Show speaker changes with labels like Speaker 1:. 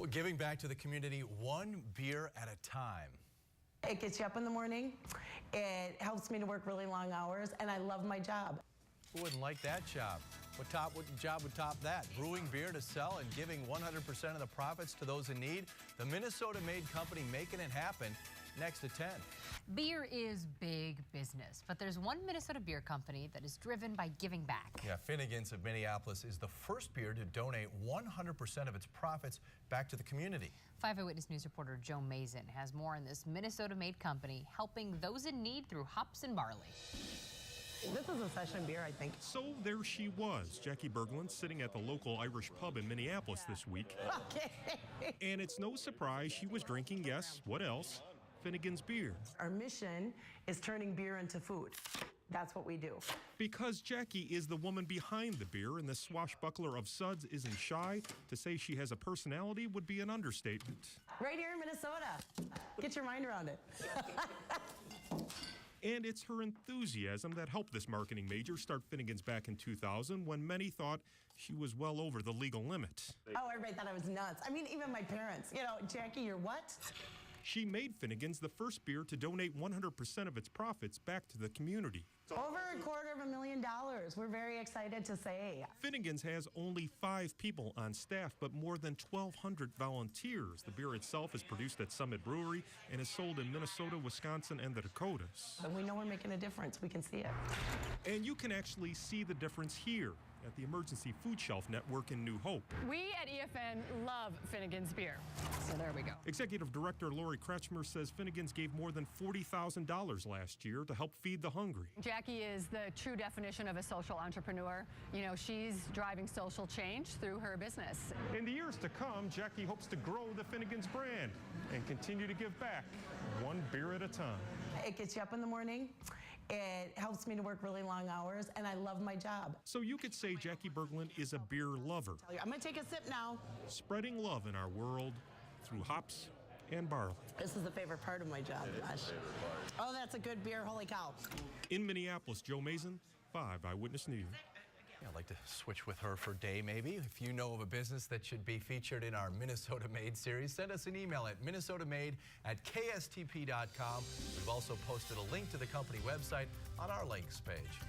Speaker 1: Well, giving back to the community one beer at a time.
Speaker 2: It gets you up in the morning. It helps me to work really long hours, and I love my job.
Speaker 1: Who wouldn't like that job? What job would top that? Brewing beer to sell and giving 100% of the profits to those in need? The Minnesota-made company making it happen. Next at 10.
Speaker 3: Beer is big business, but there's one Minnesota beer company that is driven by giving back.
Speaker 1: Yeah, Finnegan's of Minneapolis is the first beer to donate 100% of its profits back to the community.
Speaker 3: 5 Eyewitness News reporter Joe Mazan has more on this Minnesota-made company helping those in need through hops and barley.
Speaker 2: This is a session beer, I think.
Speaker 4: So there she was, Jackie Berglund, sitting at the local Irish pub in Minneapolis this week.
Speaker 2: Okay.
Speaker 4: And it's no surprise she was drinking, yes, what else? Finnegan's Beer.
Speaker 2: Our mission is turning beer into food. That's what we do.
Speaker 4: Because Jackie is the woman behind the beer and the swashbuckler of suds isn't shy, to say she has a personality would be an understatement.
Speaker 2: Right here in Minnesota. Get your mind around it.
Speaker 4: And it's her enthusiasm that helped this marketing major start Finnegan's back in 2000 when many thought she was well over the legal limit.
Speaker 2: Oh, everybody thought I was nuts. I mean, even my parents. You know, Jackie, you're what?
Speaker 4: She made Finnegan's the first beer to donate 100% of its profits back to the community.
Speaker 2: Over $250,000. We're very excited to say.
Speaker 4: Finnegan's has only 5 people on staff, but more than 1,200 volunteers. The beer itself is produced at Summit Brewery and is sold in Minnesota, Wisconsin, and the Dakotas.
Speaker 2: And we know we're making a difference. We can see it.
Speaker 4: And you can actually see the difference here at the Emergency Food Shelf Network in New Hope.
Speaker 5: We at EFN love Finnegan's Beer. So there we go.
Speaker 4: Executive Director Lori Kretschmer says Finnegan's gave more than $40,000 last year to help feed the hungry.
Speaker 5: Jackie is the true definition of a social entrepreneur. You know, she's driving social change through her business.
Speaker 4: In the years to come, Jackie hopes to grow the Finnegan's brand and continue to give back one beer at a time.
Speaker 2: It gets you up in the morning. It helps me to work really long hours, and I love my job.
Speaker 4: So you could say Jackie Berglund is a beer lover.
Speaker 2: I'm going to take a sip now.
Speaker 4: Spreading love in our world through hops and barley.
Speaker 2: This is the favorite part of my job, gosh. Oh, that's a good beer. Holy cow.
Speaker 4: In Minneapolis, Joe Mazan, 5 Eyewitness News.
Speaker 1: Yeah, I'd like to switch with her for a day, maybe. If you know of a business that should be featured in our Minnesota Made series, send us an email at minnesotamade@kstp.com. We've also posted a link to the company website on our links page.